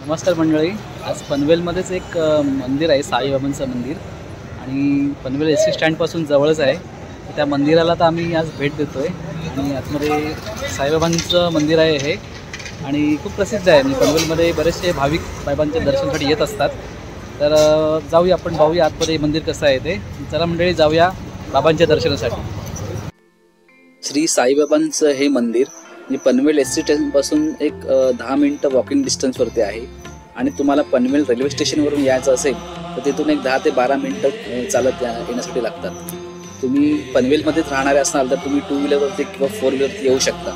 नमस्कार मंडळी, आज पनवेलमध्येच एक मंदिर आहे, साईबाबांचं मंदिर, आणि पनवेल एस टी स्टँडपासून जवळच आहे. त्या मंदिराला तर आम्ही आज भेट देतो आहे आणि आतमध्ये साईबाबांचं मंदिर आहे हे, आणि खूप प्रसिद्ध आहे. आणि पनवेलमध्ये बरेचसे भाविक साईबाबांच्या दर्शनासाठी येत असतात. तर जाऊया आपण, पाहूया आतमध्ये मंदिर कसं आहे ते. चला मंडळी, जाऊया बाबांच्या दर्शनासाठी. श्री साईबाबांचं हे मंदिर पनवेल एस टी स्टँडपासून एक 10 मिनिटं वॉकिंग डिस्टन्सवरती आहे. आणि तुम्हाला पनवेल रेल्वे स्टेशनवरून यायचं असेल तर तिथून एक 10 ते 12 मिनिटं चालत येण्यासाठी लागतात. तुम्ही पनवेलमध्येच राहणारे असाल तर तुम्ही 2 व्हीलरवरती किंवा 4 व्हीलरवरती येऊ शकता.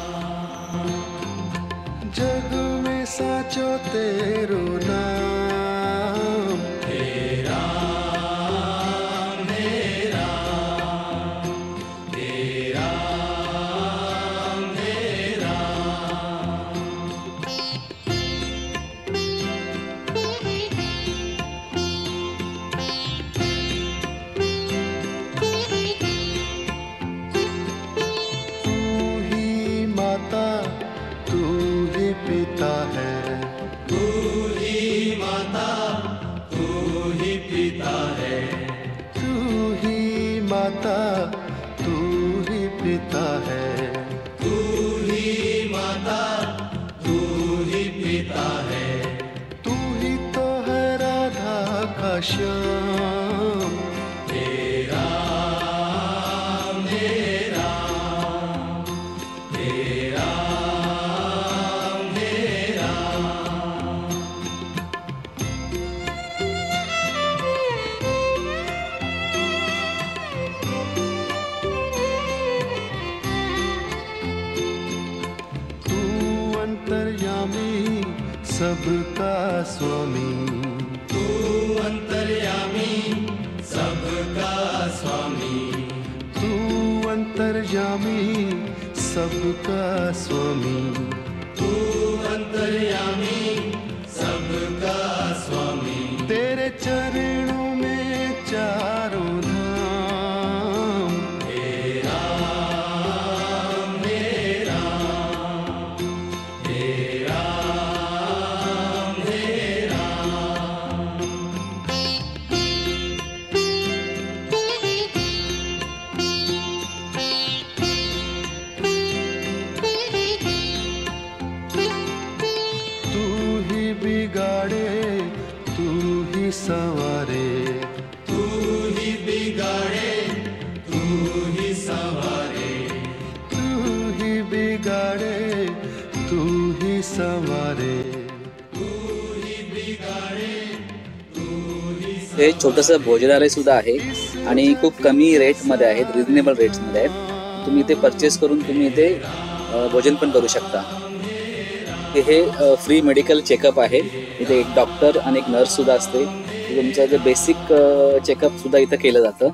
जग में साचो तेरो नाम, हे राम हे राम, हे राम हे राम. तू ही माता, तू ही पिता है, तू ही माता, तू ही पिता है, तू ही माता, तू ही पिता है, तू ही माता, तू ही पिता है, तू ही तो है राधा का श्याम, हे राम हे राम, हे राम हे राम. तू अंतर्यामी सबका स्वामी, तू अंतर्यामी सबका स्वामी, तू अंतर्यामी सबका स्वामी, तू अंतर्यामी सबका स्वामी. तेरे चरणों में चारों धाम, हे राम हे राम, हे राम हे राम. तू ही बिगाड़े, तू ही संवारे, तू ही बिगाड़े, तू ही संवारे, तू ही बिगाड़े, तू ही संवारे, तू ही बिगाड़े, तू ही. हे छोटंसं भोजनालय सुद्धा आहे आणि खूप कमी रेटमध्ये आहेत, रिजनेबल रेट्समध्ये आहेत. तुम्ही इथे परचेस करून तुम्ही इथे भोजन पण करू शकता. हे फ्री मेडिकल चेकअप आहे. इथे एक डॉक्टर आणि एक नर्स सुद्धा असते. तुमचं जे बेसिक चेकअप सुद्धा इथं केलं जातं.